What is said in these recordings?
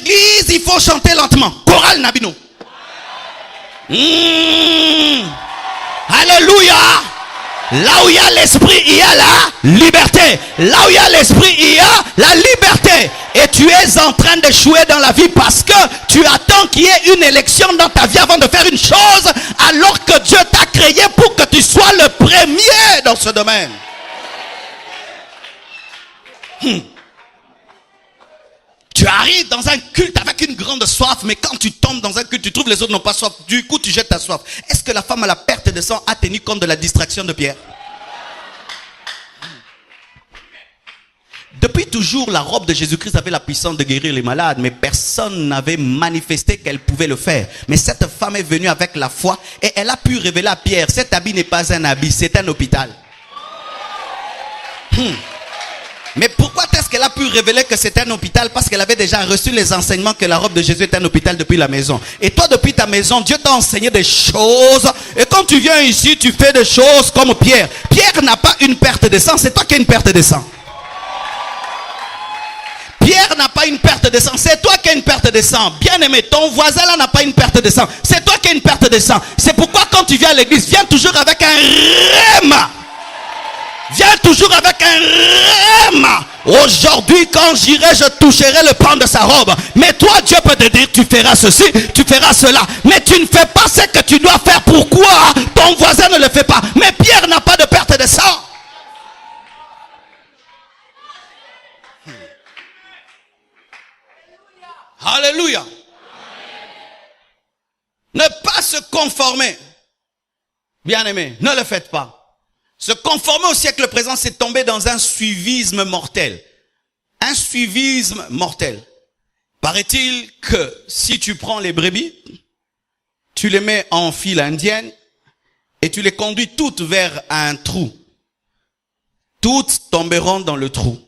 l'église, il faut chanter lentement. Chorale Nabino. Alléluia. Là où il y a l'esprit, il y a la liberté. Là où il y a l'esprit, il y a la liberté. Et tu es en train d'échouer dans la vie parce que tu attends qu'il y ait une élection dans ta vie avant de faire une chose, alors que Dieu t'a créé pour que tu sois le premier dans ce domaine. Tu arrives dans un culte avec une grande soif, mais quand tu tombes dans un culte, tu trouves les autres n'ont pas soif. Du coup, tu jettes ta soif. Est-ce que la femme à la perte de sang a tenu compte de la distraction de Pierre? Depuis toujours, la robe de Jésus-Christ avait la puissance de guérir les malades, mais personne n'avait manifesté qu'elle pouvait le faire. Mais cette femme est venue avec la foi et elle a pu révéler à Pierre, cet habit n'est pas un habit, c'est un hôpital. Mais pourquoi est-ce qu'elle a pu révéler que c'était un hôpital? Parce qu'elle avait déjà reçu les enseignements que la robe de Jésus est un hôpital depuis la maison. Et toi, depuis ta maison, Dieu t'a enseigné des choses. Et quand tu viens ici, tu fais des choses comme Pierre. Pierre n'a pas une perte de sang, c'est toi qui as une perte de sang. Pierre n'a pas une perte de sang, c'est toi qui as une perte de sang. Bien aimé, ton voisin là n'a pas une perte de sang, c'est toi qui as une perte de sang. C'est pourquoi quand tu viens à l'église, viens toujours avec un rhéma. Viens toujours avec un rhéma. Aujourd'hui, quand j'irai, je toucherai le pan de sa robe. Mais toi, Dieu peut te dire, tu feras ceci, tu feras cela. Mais tu ne fais pas ce que tu dois faire. Pourquoi? Ton voisin ne le fait pas. Mais Pierre n'a pas de perte de sang. Alléluia. Ne pas se conformer. Bien aimé, ne le faites pas. Se conformer au siècle présent, c'est tomber dans un suivisme mortel. Un suivisme mortel. Paraît-il que si tu prends les brebis, tu les mets en file indienne et tu les conduis toutes vers un trou. Toutes tomberont dans le trou.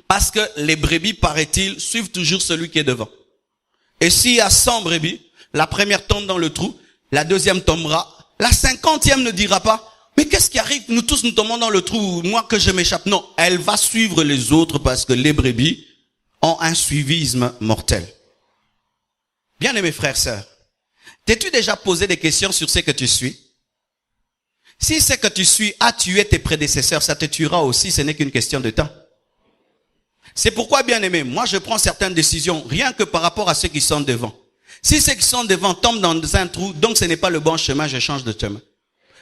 Parce que les brebis, paraît-il, suivent toujours celui qui est devant. Et s'il y a 100 brebis, la première tombe dans le trou, la deuxième tombera, la 50e ne dira pas, mais qu'est-ce qui arrive? Nous tous nous tombons dans le trou, moi que je m'échappe. Non, elle va suivre les autres parce que les brebis ont un suivisme mortel. Bien aimés frères, sœurs, t'es-tu déjà posé des questions sur ce que tu suis? Si ce que tu suis a tué tes prédécesseurs, ça te tuera aussi, ce n'est qu'une question de temps. C'est pourquoi, bien aimé, moi je prends certaines décisions rien que par rapport à ceux qui sont devant. Si ceux qui sont devant tombent dans un trou, donc ce n'est pas le bon chemin, je change de chemin.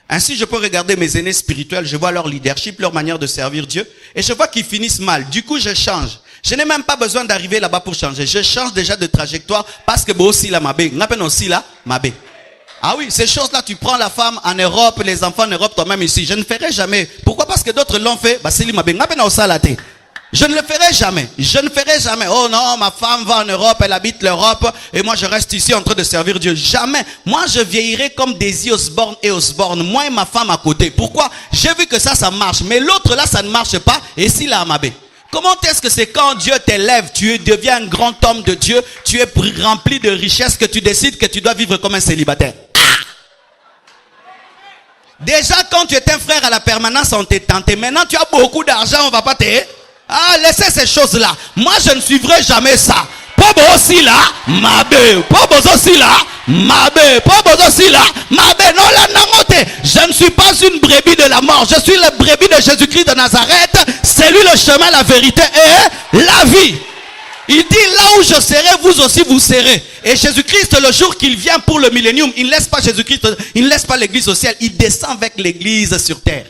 Ainsi, je peux regarder mes aînés spirituels, je vois leur leadership, leur manière de servir Dieu, et je vois qu'ils finissent mal. Du coup, je change. Je n'ai même pas besoin d'arriver là-bas pour changer. Je change déjà de trajectoire parce que bon aussi la mabé. N'appelle aussi la mabé. Ah oui, ces choses-là, tu prends la femme en Europe, les enfants en Europe, toi-même ici. Je ne ferai jamais. Pourquoi? Parce que d'autres l'ont fait. Bah, c'est l'imabé. N'appelle aussi la thé. Je ne le ferai jamais. Je ne ferai jamais. Oh non, ma femme va en Europe, elle habite l'Europe et moi je reste ici en train de servir Dieu. Jamais. Moi je vieillirai comme Daisy Osborne et Osborne. Moi et ma femme à côté. Pourquoi? J'ai vu que ça marche. Mais l'autre là, ça ne marche pas. Et si là, Amabé. Comment est-ce que c'est quand Dieu t'élève, tu deviens un grand homme de Dieu, tu es rempli de richesses que tu décides que tu dois vivre comme un célibataire? Déjà quand tu étais un frère à la permanence, on t'est tenté. Maintenant tu as beaucoup d'argent, on va pas t'aider. Ah, laissez ces choses-là. Moi, je ne suivrai jamais ça. Pobo aussi là, mabé. Pobo aussi là, mabé. Pobo aussi là, mabé. Non, la nangote. Je ne suis pas une brebis de la mort. Je suis la brebis de Jésus-Christ de Nazareth. C'est lui le chemin, la vérité et la vie. Il dit, là où je serai, vous aussi vous serez. Et Jésus-Christ, le jour qu'il vient pour le millénium, il ne laisse pas Jésus-Christ, il ne laisse pas l'église au ciel. Il descend avec l'église sur terre.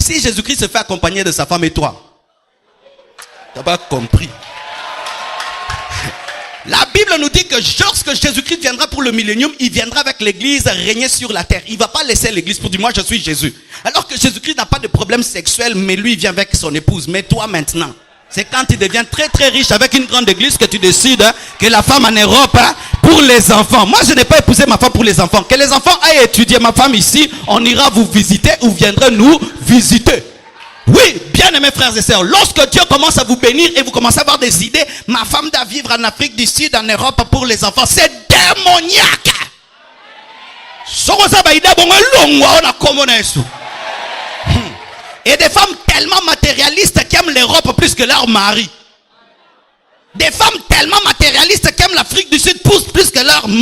Si Jésus-Christ se fait accompagner de sa femme et toi, tu n'as pas compris. La Bible nous dit que lorsque Jésus-Christ viendra pour le millénium, il viendra avec l'église régner sur la terre. Il ne va pas laisser l'église pour dire moi je suis Jésus. Alors que Jésus-Christ n'a pas de problème sexuel, mais lui il vient avec son épouse. Mais toi maintenant, c'est quand il devient très très riche avec une grande église que tu décides que la femme en Europe pour les enfants. Moi je n'ai pas épousé ma femme pour les enfants. Que les enfants aillent étudier ma femme ici, on ira vous visiter ou viendrez nous visiter. Oui, bien aimés frères et sœurs, lorsque Dieu commence à vous bénir et vous commencez à avoir des idées, ma femme doit vivre en Afrique du Sud, en Europe pour les enfants, c'est démoniaque. Et des femmes tellement matérialistes qui aiment l'Europe plus que leur mari. Des femmes tellement matérialistes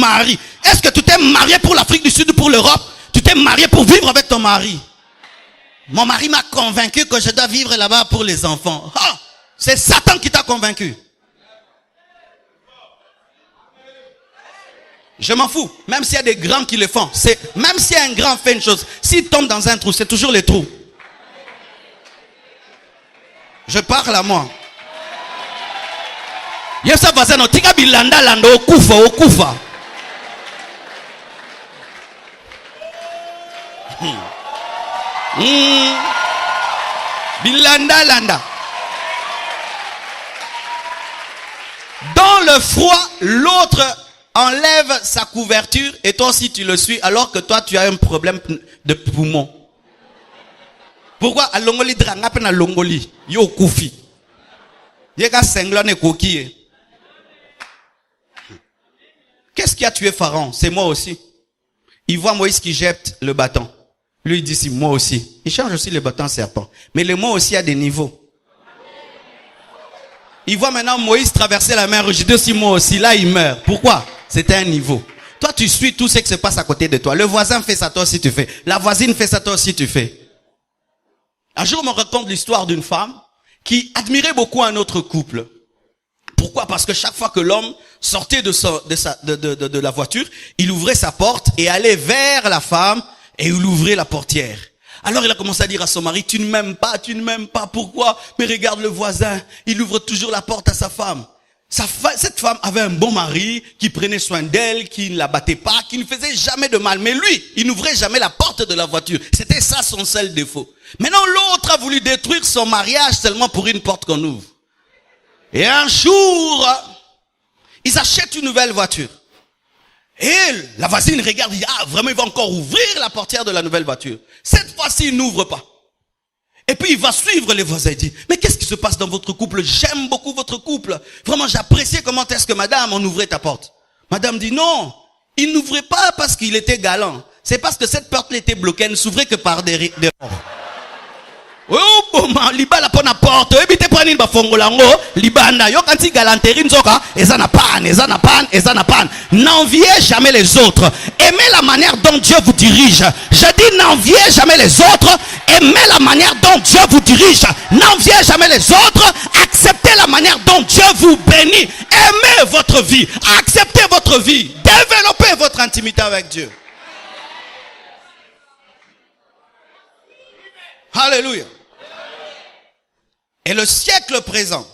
mari. Est-ce que tu t'es marié pour l'Afrique du Sud ou pour l'Europe? Tu t'es marié pour vivre avec ton mari. Mon mari m'a convaincu que je dois vivre là-bas pour les enfants. Ah, c'est Satan qui t'a convaincu. Je m'en fous. Même s'il y a des grands qui le font. Même si un grand fait une chose, s'il tombe dans un trou, c'est toujours les trous. Je parle à moi. Yesa vazano tika bilanda lando okufa. Bilanda landa. Dans le froid, l'autre enlève sa couverture et toi aussi tu le suis alors que toi tu as un problème de poumon. Pourquoi à longoli dranga pena longoli yo kufi. Yeka senglane kokiye. Qu'est-ce qui a tué Pharaon? C'est moi aussi. Il voit Moïse qui jette le bâton. Lui il dit si moi aussi. Il change aussi le bâton serpent. Mais le moi aussi a des niveaux. Il voit maintenant Moïse traverser la mer Rouge. Il dit aussi moi aussi. Là il meurt. Pourquoi? C'était un niveau. Toi tu suis tout ce qui se passe à côté de toi. Le voisin fait ça, toi aussi tu fais. La voisine fait ça, toi aussi tu fais. Un jour on me raconte l'histoire d'une femme qui admirait beaucoup un autre couple. Pourquoi? Parce que chaque fois que l'homme sortait de la voiture, il ouvrait sa porte et allait vers la femme et il ouvrait la portière. Alors il a commencé à dire à son mari, tu ne m'aimes pas, pourquoi? Mais regarde le voisin, il ouvre toujours la porte à sa femme. Cette femme avait un bon mari qui prenait soin d'elle, qui ne la battait pas, qui ne faisait jamais de mal. Mais lui, il n'ouvrait jamais la porte de la voiture. C'était ça son seul défaut. Maintenant l'autre a voulu détruire son mariage seulement pour une porte qu'on ouvre. Et un jour, ils achètent une nouvelle voiture. Et la voisine regarde, il dit, ah, vraiment, il va encore ouvrir la portière de la nouvelle voiture. Cette fois-ci, il n'ouvre pas. Et puis, il va suivre les voisins. Il dit, mais qu'est-ce qui se passe dans votre couple? J'aime beaucoup votre couple. Vraiment, j'appréciais comment est-ce que madame, on ouvrait ta porte. Madame dit, non, il n'ouvrait pas parce qu'il était galant. C'est parce que cette porte était bloquée, elle ne s'ouvrait que par des oh bon liba la pona porte ebite prani ba fongolango libanda yo kanti galanterie nzoka ezana pan. N'enviez jamais les autres. Aimez la manière dont Dieu vous dirige. Je dis n'enviez jamais les autres. Aimez la manière dont Dieu vous dirige. N'enviez jamais les autres. Acceptez la manière dont Dieu vous bénit. Aimez votre vie. Acceptez votre vie. Développez votre intimité avec Dieu. Alléluia. Et le siècle présent